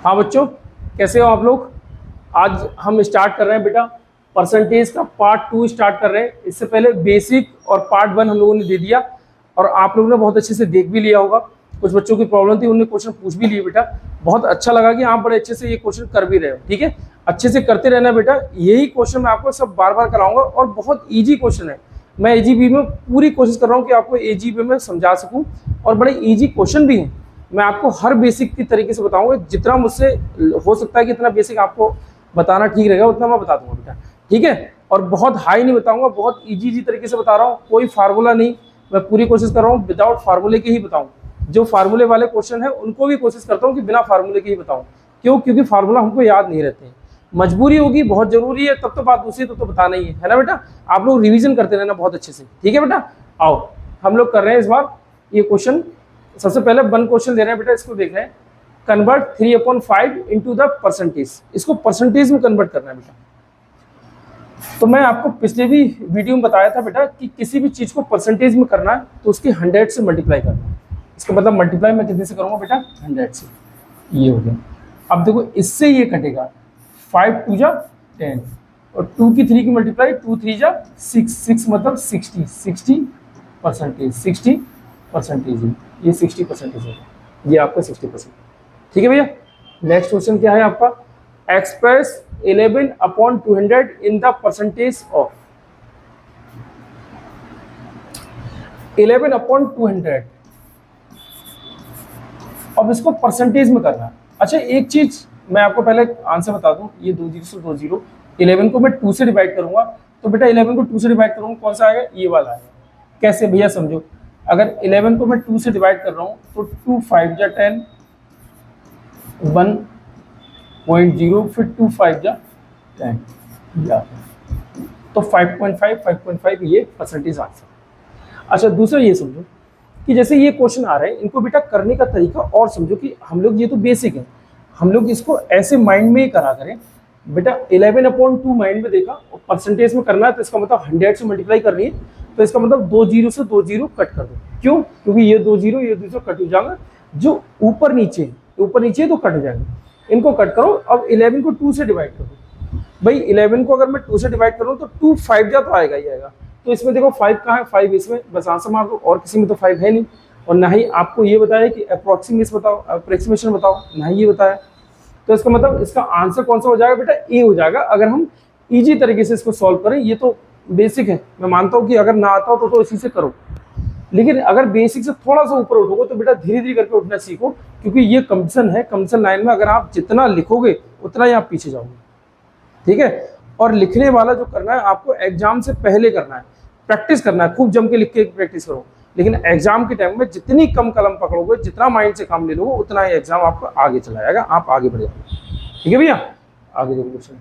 हाँ बच्चों, कैसे हो आप लोग। आज हम स्टार्ट कर रहे हैं बेटा परसेंटेज का पार्ट 2 स्टार्ट कर रहे हैं। इससे पहले बेसिक और पार्ट 1 हम लोगों ने दे दिया और आप लोगों ने बहुत अच्छे से देख भी लिया होगा। कुछ बच्चों की प्रॉब्लम थी, उन्होंने क्वेश्चन पूछ भी लिए बेटा। बहुत अच्छा लगा कि आप बड़े अच्छे से ये क्वेश्चन कर भी रहे हो। ठीक है, अच्छे से करते रहना बेटा। यही क्वेश्चन मैं आपको सब बार बार कराऊंगा और बहुत ईजी क्वेश्चन है। मैं एजीबी में पूरी कोशिश कर रहा हूँ कि आपको एजीबी में समझा सकूँ और बड़े ईजी क्वेश्चन भी हैं। मैं आपको हर बेसिक की तरीके से बताऊंगा, जितना मुझसे हो सकता है कि इतना बेसिक आपको बताना ठीक रहेगा उतना मैं बता दूंगा बेटा। ठीक है, और बहुत हाई नहीं बताऊंगा, बहुत इजी तरीके से बता रहा हूँ। कोई फार्मूला नहीं, मैं पूरी कोशिश कर रहा हूँ विदाउट फार्मूले के ही बताऊँ। जो फार्मूले वाले क्वेश्चन है उनको भी कोशिश करता हूँ कि बिना फार्मूले के ही बताऊँ। क्यों? क्योंकि फार्मूला हमको याद नहीं रहते हैं। मजबूरी होगी, बहुत जरूरी है, तब तो बात दूसरी, तो बताना ही है ना बेटा। आप लोग रिवीजन करते रहना बहुत अच्छे से। ठीक है बेटा, आओ हम लोग कर रहे हैं इस बार ये क्वेश्चन। सबसे पहले 1 क्वेश्चन दे रहे हैं बेटा, इसको देख रहे हैं। Convert 3/5 into the percentage. इसको परसेंटेज में कन्वर्ट करना है बेटा। तो मैं आपको पिछले भी वीडियो में बताया था बेटा कि किसी भी चीज को परसेंटेज में करना है तो उसकी 100 से मल्टीप्लाई करना है। इसका मतलब मल्टीप्लाई मैं कितने से करूंगा बेटा? 100 से। ये हो गया। अब देखो इससे ये कटेगा 5 2 जा 10 और 2 की 3 की मल्टीप्लाई 2 3 जा 6 6 मतलब 60 परसेंटेज। 60% ये 60% है, ये आपका 60%। ठीक है भैया। नेक्स्ट क्वेश्चन क्या है आपका? Express 11/200 in the percentage of 11/200। अब इसको परसेंटेज में करना है। अच्छा, एक चीज मैं आपको पहले आंसर बता दूं, ये 2 0 से 2 0, 11 को मैं 2 से डिवाइड करूंगा तो बेटा 11 को 2 से डिवाइड करूंगा कौन सा आएगा? ये वाला आएगा। कैसे भैया समझो, अगर 11 को मैं 2 से डिवाइड कर रहा हूँ तो 2 5 जा 10 1.0 फिर 2 5 जा 10 या तो 5.5 ये परसेंटेज आंसर। अच्छा, दूसरा ये समझो कि जैसे ये क्वेश्चन आ रहे हैं, इनको बेटा करने का तरीका और समझो कि हम लोग, ये तो बेसिक है, हम लोग इसको ऐसे माइंड में ही करा करें बेटा। 11/2 माइंड में देखा और परसेंटेज में करना है तो इसका मतलब 100 से मल्टीप्लाई करनी है, तो इसका मतलब 2 0 से 2 0 कट कर दो। क्यों? क्योंकि ये 2 0 ये 2 0 कट हो जाएगा, जो ऊपर नीचे है तो कट हो जाएगा। इनको कट करो। अब 11 को 2 से डिवाइड करो। भाई 11 को अगर मैं 2 से डिवाइड करूँ तो 2 5 जा तो आएगा ही आएगा। तो इसमें देखो 5 कहाँ है? 5 इसमें, बस आंसर मार दो। और किसी में तो 5 है नहीं, और ना ही आपको ये बताया कि अप्रोक्सीमेशन बताओ, ना ही ये बताया। तो इसका मतलब इसका आंसर कौन सा हो जाएगा बेटा? ए हो जाएगा, अगर हम इजी तरीके से इसको सॉल्व करें। ये तो बेसिक है, मैं मानता हूँ कि अगर ना आता हो तो इसी से करो, लेकिन अगर बेसिक से थोड़ा सा ऊपर उठोगे तो बेटा धीरे धीरे करके उठना सीखो, क्योंकि ये कंपटीशन है। कंपटीशन लाइन में अगर आप जितना लिखोगे उतना ही आप पीछे जाओगे। ठीक है, और लिखने वाला जो करना है आपको एग्जाम से पहले करना है, प्रैक्टिस करना है, खूब जम के लिख के प्रैक्टिस करो। लेकिन एग्जाम के टाइम में जितनी कम कलम पकड़ोगे, जितना माइंड से काम ले लोगे, उतना ही एग्जाम आपको आगे चला जाएगा, आप आगे बढ़ जाओगे। ठीक है भैया, आगे देखो question.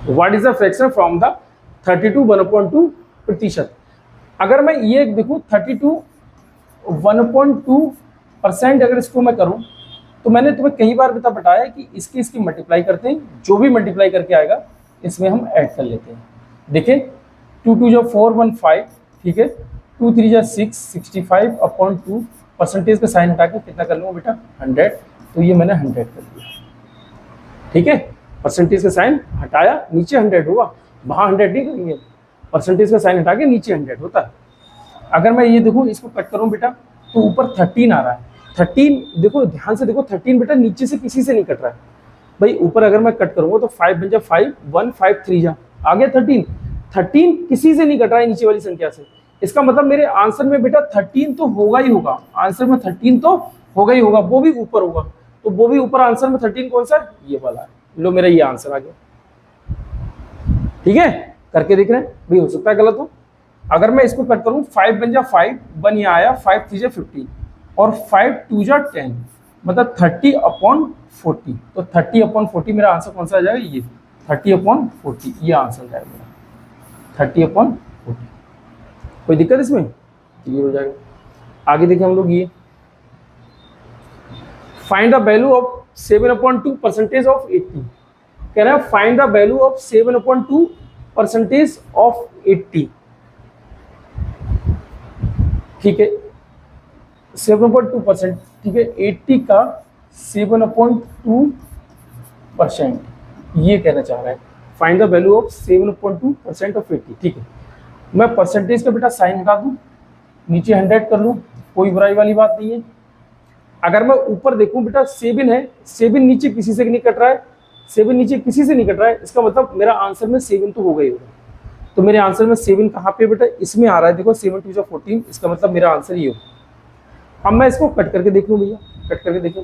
What is the fraction from the 32 1/2%? अगर मैं ये देखूं 32 1/2% अगर इसको मैं करूं तो मैंने तुम्हें कई बार बताया कि इसकी मल्टीप्लाई करते हैं, जो भी मल्टीप्लाई करके आएगा इसमें हम ऐड कर लेते हैं। देखिए 2 2 जा 4 1 5, ठीक है, 2 3 जा 6 65/2, परसेंटेज का साइन हटा के कितना कर लूँगा बेटा? 100। तो ये मैंने 100 कर दिया। ठीक है, परसेंटेज का साइन हटाया, नीचे 100 होगा, वहाँ 100 नहीं करेंगे, परसेंटेज का साइन हटा के नीचे 100 होता है। अगर मैं ये देखूँ, इसको कट करूँ बेटा तो ऊपर 13 आ रहा है। 13 देखो, ध्यान से देखो, 13 बेटा नीचे से किसी से नहीं कट रहा है भाई। ऊपर अगर मैं कट करूँगा तो 5 बन जा 5 1 5 3 जा आ गया 13। 13 किसी से नहीं कट रहा है नीचे वाली संख्या से। इसका मतलब मेरे आंसर में बेटा 13 तो होगा ही होगा, आंसर में 13 तो होगा ही होगा, वो भी ऊपर होगा। तो वो भी ऊपर आंसर में 13 कौन सा है? ये वाला है। लो मेरा ये आंसर आ गया। ठीक है, करके देख रहे हैं भाई, हो सकता है गलत हो। अगर मैं इसको कट करूं 5 बन जा 5 1 ये आया, 5 3 जा 15 और 5 2 जा 10, मतलब 30/40। तो 30/40 मेरा आंसर कौन सा आ जाएगा? ये 30/40 ये आंसर आ जाएगा 30/40। कोई दिक्कत इसमें? क्लियर हो जाएगा। आगे देखिए हम लोग ये find the value of 7/2% of 80। कह रहा है find the value of 7/2% of 80। ठीक है, 7/2%, ठीक है, 80 का 7/2%, ये कहना चाह रहा है। Find the value of 7/2% of 80। ठीक है, मैं परसेंटेज का बेटा साइन हटा दूं, नीचे 100 कर लूं, कोई बुराई वाली बात नहीं है। अगर मैं ऊपर देखूं बेटा 7 है, 7 नीचे किसी से नहीं कट रहा है, 7 नीचे किसी से नहीं कट रहा है, इसका मतलब मेरा आंसर में 7 तो हो गई होगा। तो मेरे आंसर में 7 कहाँ पे बेटा, इसमें आ रहा है, देखो 7 2 14, इसका मतलब मेरा आंसर ये होगा। अब मैं इसको कट करके देख लूँ भैया, कट करके देखो।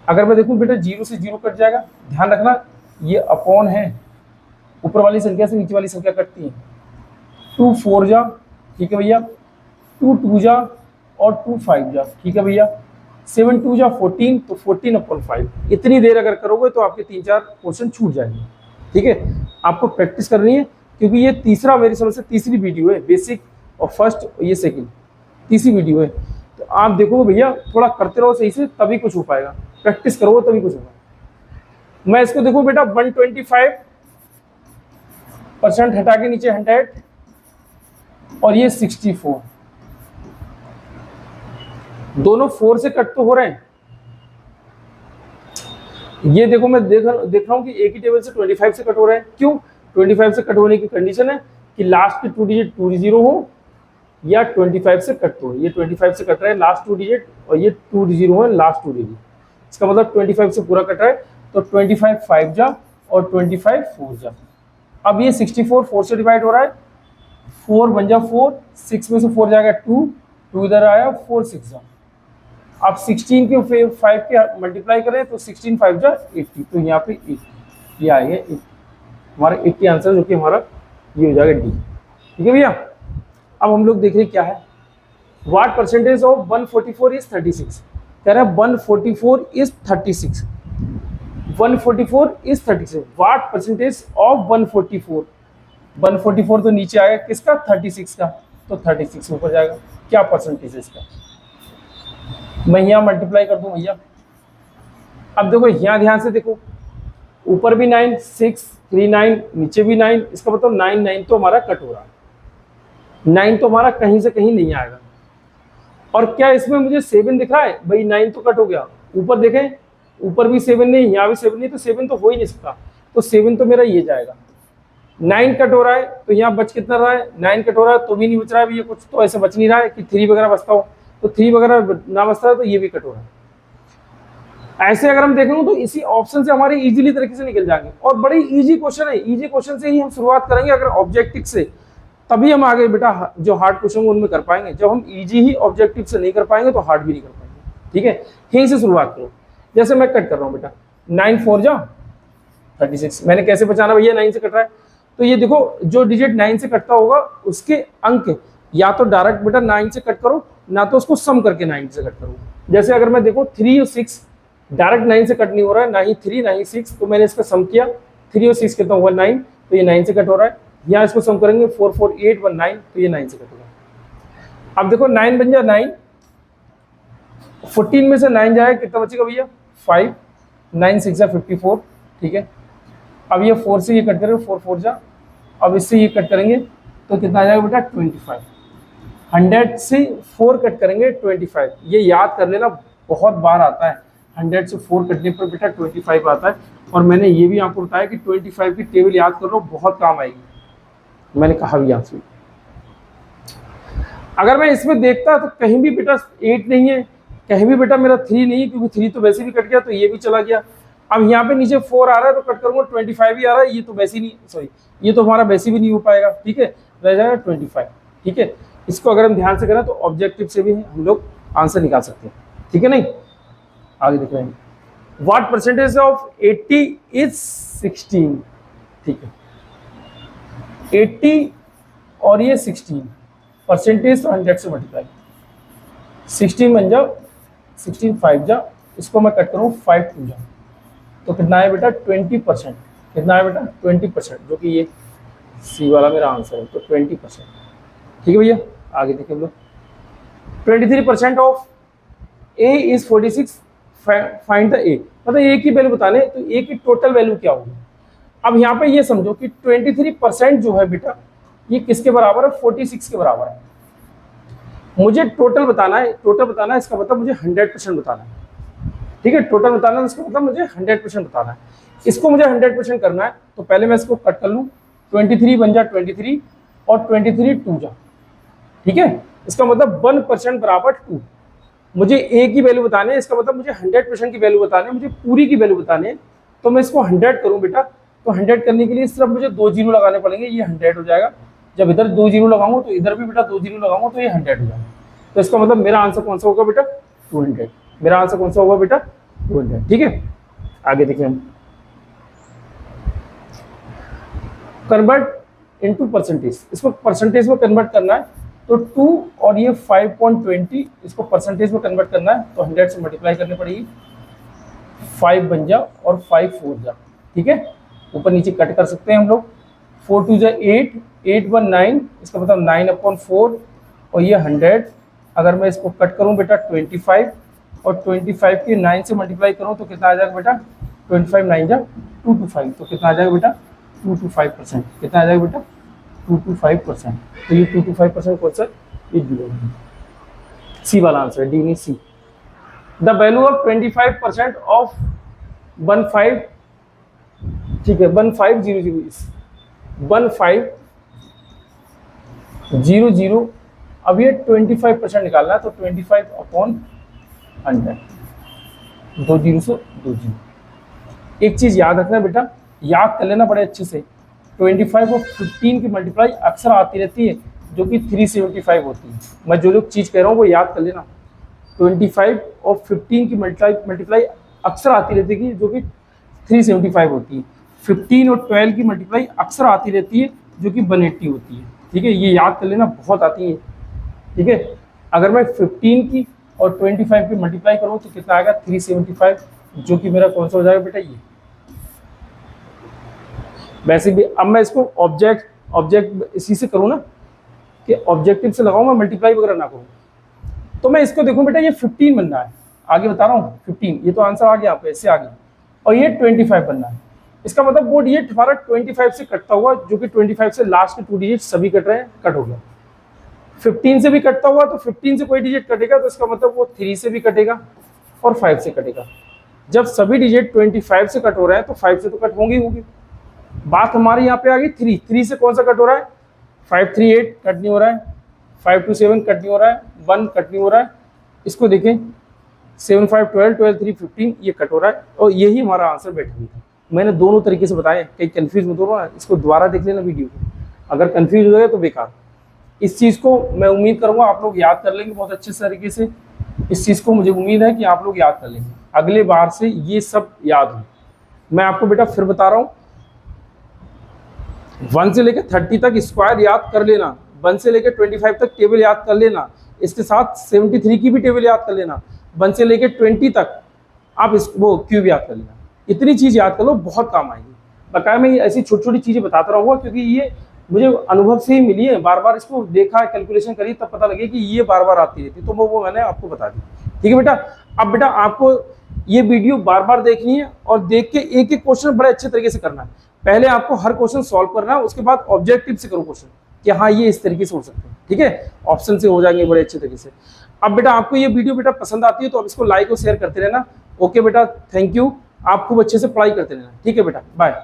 अगर मैं देखूँ बेटा 0 से 0 कट जाएगा, ध्यान रखना ये अपॉन है, ऊपर वाली संख्या से नीचे वाली संख्या कटती है। 2 4 जा, ठीक है भैया, 2 2 जा और 2 5 जा, ठीक है भैया। 7 2 जा 14, तो 14/5। इतनी देर अगर करोगे तो आपके 3-4 क्वेश्चन छूट जाएंगे। ठीक है, आपको प्रैक्टिस करनी है, क्योंकि ये तीसरा, मेरी समझ से तीसरी वीडियो है, बेसिक और फर्स्ट, ये सेकंड, तीसरी वीडियो है। तो आप देखो भैया, थोड़ा करते रहो सही से, तभी कुछ हो पाएगा। प्रैक्टिस करोगे तभी कुछ होगा। मैं इसको देखो बेटा 125% हटा के नीचे 100 और ये 64, दोनों 4 से कट तो हो रहे हैं। ये देखो मैं देख रहा हूं कि एक ही टेबल से 25 से कट हो रहे हैं। क्यों 25 से कट होने की कंडीशन है कि लास्ट के 2 डिजिट 2 0 हो या 25 से कट हो। ये 25 से कट रहा है लास्ट 2 डिजिट, और ये 2 0 है लास्ट 2 डिजिट। इसका मतलब 25 से पूरा कट रहा है, तो 25 5 जा और 25 4 जा। अब ये 64 4 से डिवाइड हो रहा है, 4 बन जा 4, 6 में से 4 जाएगा 2 इधर आया, 4 6 जा। अब 16 के 5 के मल्टीप्लाई करें तो 16 5 जा 80, तो यहाँ पे 80 ये आएगा, हमारा 80 आंसर, जो कि हमारा ये हो जाएगा डी। ठीक है भैया, अब हम लोग देख रहे हैं क्या है, व्हाट परसेंटेज ऑफ 144 इज 36। कह रहा है 144 is 36, 144 is 36, what percentage of 144। 144 तो नीचे आएगा किसका, 36 का, तो 36 ऊपर जाएगा। क्या परसेंटेज है इसका, मैं यहाँ मल्टीप्लाई कर दूं भैया। अब देखो यहाँ ध्यान से देखो, ऊपर भी 9 6 3 9, नीचे भी 9, इसका मतलब 9 9 तो हमारा कट हो रहा है, 9 तो हमारा कहीं से कहीं नहीं आएगा। और क्या इसमें मुझे 7 दिख रहा है, भाई 9 तो कट हो गया। ऊपर देखें, ऊपर भी 7 नहीं, यहाँ भी 7 नहीं, तो 7 तो हो ही नहीं सकता, तो 7 तो मेरा ये जाएगा। 9 कट हो रहा है, तो यहाँ बच कितना रहा है, 9 कट हो रहा है तो भी नहीं बच रहा है भैया, कुछ तो ऐसे बच नहीं रहा है कि 3 वगैरह बचता हो, तो 3 वगैरह ना बचता है, तो ये भी कट हो रहा है। ऐसे अगर हम देखेंगे तो इसी ऑप्शन से हमारे इजीली तरीके से निकल जाएंगे, और बड़ी इजी क्वेश्चन है, इजी क्वेश्चन से ही हम शुरुआत करेंगे अगर ऑब्जेक्टिव से, तभी हम आगे बेटा जो हार्ड क्वेश्चन उनमें कर पाएंगे। जब हम इजी ही ऑब्जेक्टिव से नहीं कर पाएंगे तो हार्ड भी नहीं कर पाएंगे। ठीक है, यहीं से शुरुआत करो। जैसे मैं कट कर रहा हूँ बेटा, 9 4 जा 36, मैंने कैसे बचाना भैया, 9 से कट रहा है, तो ये देखो जो डिजिट 9 से कटता होगा उसके अंक या तो डायरेक्ट बेटा 9 से कट करो, ना तो उसको सम करके 9 से कट करो। जैसे अगर मैं देखो 3 और 6 डायरेक्ट 9 से कट नहीं हो रहा है, ना ही 3 ना ही 6, तो मैंने इसका सम किया, 3 और 6 कितना हुआ 9, तो ये 9 से कट हो रहा है। यहाँ इसको सम करेंगे 4 4 8 1 9, तो ये 9 से कट होगा। अब देखो 9 बन जाए 9, 14 में से 9 जाए कितना बचेगा भैया 5, 9 6 जा 54। ठीक है, अब ये 4 से ये कट करेंगे, 4 4 जा, अब इससे ये कट करेंगे तो कितना आ जाएगा बेटा 25। 100 से 4 कट करेंगे 25, ये याद कर लेना, बहुत बार आता है 100 से 4 कटने पर बेटा 25 आता है। और मैंने ये भी आपको बताया कि 25 की टेबल याद कर लो, बहुत काम आएगी, मैंने कहा भी आपसे। अगर मैं इसमें देखता तो कहीं भी बेटा 8 नहीं है, कहीं भी बेटा मेरा 3 नहीं है, क्योंकि 3 तो वैसे भी कट गया, तो ये भी चला गया। अब यहाँ पे नीचे 4 आ रहा है तो कट करूंगा 25 ही आ रहा है, ये तो वैसे नहीं, सॉरी ये तो हमारा वैसे भी नहीं हो पाएगा। ठीक है, रह जाएगा 25। ठीक है, इसको अगर हम ध्यान से करें तो ऑब्जेक्टिव से भी हम लोग आंसर निकाल सकते हैं। ठीक है, नहीं आगे देख रहे हैं, व्हाट परसेंटेज ऑफ 80 इज 16। ठीक है, 80 और ये 16 परसेंटेज तो 100 से मल्टीप्लाई, 16 बन जाओ, 16 5 जा, इसको मैं कट करूँ 5 2 जा, तो कितना है बेटा 20%। कितना है बेटा 20%, जो कि ये सी वाला मेरा आंसर है, तो 20%। ठीक है भैया, आगे देखिए हम लोग, 23% of A is 46, find the ए, मतलब ए की वैल्यू बताने, तो ए की टोटल वैल्यू क्या होगी। अब यहाँ पे ये समझो कि 23% जो है बेटा ये किसके बराबर है, 46 के बराबर है। मुझे टोटल बताना है, टोटल बताना है, इसका मतलब मुझे 100% बताना है। ठीक है, टोटल बताना है, इसका मतलब मुझे 100% बताना है। इसको मुझे 100% करना है, तो पहले मैं इसको कट कर लूँ, 23 बन जा 23 और 23 2 जा, ठीक है। इसका मतलब 1% बराबर 2। मुझे ए की वैल्यू बताने है, इसका मतलब मुझे 100% की वैल्यू बताने, मुझे पूरी की वैल्यू बताने है। तो मैं इसको 100 करूँ बेटा, तो 100 करने के लिए सिर्फ मुझे 2 जीरो लगाने पड़ेंगे, ये 100 हो जाएगा। जब इधर 2 जीरो लगाऊंगा तो इधर भी बेटा 2 जीरो लगाऊंगा तो ये 100 हो जाएगा। तो इसका मतलब मेरा आंसर कौन सा होगा बेटा, 200। मेरा आंसर कौन सा होगा बेटा, 200, ठीक है। आगे देखिए हम, कन्वर्ट इनटू परसेंटेज, इसको परसेंटेज में कन्वर्ट करना है। तो 2 और ये 5.20 इसको परसेंटेज में कन्वर्ट करना है, तो 100 से मल्टीप्लाई करनी पड़ेगी, 5 बन जा और 5 4 जा, ठीक है। ऊपर नीचे कट कर सकते हैं हम लोग, 4 2 जा 8, 8 1 9, इसका मतलब 9/4 और ये 100। अगर मैं इसको कट करूं बेटा 25 और 25 की 9 से मल्टीप्लाई करूं तो कितना आ जाएगा बेटा, 25 9 जा 225, तो कितना आ जाएगा बेटा 225%। कितना आ जाएगा बेटा 225%। तो ये 225% कौन सा, ये जीरो, सी वाला आंसर है, डी नहीं सी। द वैल्यू ऑफ 25% ऑफ 15, ठीक है, 1500 इज 1500। अब ये 25% निकालना है, तो 25/100, 2 जीरो से 2 जीरो। एक चीज याद रखना बेटा, याद कर लेना बड़े अच्छे से, 25 और 15 की मल्टीप्लाई अक्सर आती रहती है जो कि 375 होती है। मैं जो लोग चीज कह रहा हूँ वो याद कर लेना, 25 और 15 की मल्टीप्लाई अक्सर आती रहती है जो कि 375 होती है। 15 और 12 की मल्टीप्लाई अक्सर आती रहती है जो कि 180 होती है, ठीक है। ये याद कर लेना, बहुत आती है, ठीक है। अगर मैं 15 की और 25 की मल्टीप्लाई करूँ तो कितना आएगा 375, जो कि मेरा कौन सा हो जाएगा बेटा, ये। वैसे भी अब मैं इसको ऑब्जेक्ट इसी से करूँ ना, कि ऑब्जेक्टिव से लगाऊं, मैं मल्टीप्लाई वगैरह ना करूँ। तो मैं इसको देखूं बेटा, ये 15 बनना है, आगे बता रहा हूँ 15, ये तो आंसर आ गया आपका, इससे आगे। और ये 25 बनना है। इसका मतलब वो डिजिट हमारा 25 से कटता हुआ, जो कि 25 से लास्ट के 2 डिजिट सभी कट रहे हैं, कट हो गया। 15 से भी कटता हुआ, तो 15 से कोई डिजिट कटेगा तो इसका मतलब वो 3 से भी कटेगा और 5 से कटेगा। जब सभी डिजिट 25 से कट हो रहे हैं तो 5 से तो कट होंगे ही होंगे। बात हमारी यहाँ पे आ गई 3 से कौन सा कट हो रहा है, 5 3 8 कट नहीं हो रहा है, 5 2 7 कट नहीं हो रहा है, 1 कट नहीं हो रहा है। इसको देखें 7 5 12 12 3 15, ये कट हो रहा है, और यही हमारा आंसर बैठा हुआ था। मैंने दोनों तरीके से बताया, कहीं कंफ्यूज मत हो, इसको दोबारा देख लेना वीडियो को, अगर कंफ्यूज हो जाए तो बेकार। इस चीज़ को मैं उम्मीद करूँगा आप लोग याद कर लेंगे बहुत अच्छे तरीके से। इस चीज़ को मुझे उम्मीद है कि आप लोग याद कर लेंगे, अगले बार से ये सब याद हो। मैं आपको बेटा फिर बता रहा हूँ, 1 से लेकर 30 तक स्क्वायर याद कर लेना, 1 से लेकर 25 तक टेबल याद कर लेना, इसके साथ 73 की भी टेबल याद कर लेना, 1 से लेकर 20 तक आप वो क्यूब याद कर लेना। इतनी चीज़ याद कर लो, बहुत काम आएगी। बकाया मैं ऐसी छोटी छोटी चीज़ें बताता रहूँगा, क्योंकि ये मुझे अनुभव से ही मिली है, बार बार इसको देखा, कैलकुलेशन करी, तब पता लगे कि ये बार बार आती रहती, तो वो मैंने आपको बता दी, ठीक है बेटा। अब बेटा आपको ये वीडियो बार बार देखनी है, और देख के एक एक क्वेश्चन बड़े अच्छे तरीके से करना है। पहले आपको हर क्वेश्चन सॉल्व करना है, उसके बाद ऑब्जेक्टिव से करो क्वेश्चन कि हाँ ये इस तरीके से हो सकते हैं, ठीक है। ऑप्शन से हो जाएंगे बड़े अच्छे तरीके से। अब बेटा आपको ये वीडियो बेटा पसंद आती है तो आप इसको लाइक और शेयर करते रहना। ओके बेटा, थैंक यू। आप खूब अच्छे से पढ़ाई करते रहना, ठीक है बेटा, बाय।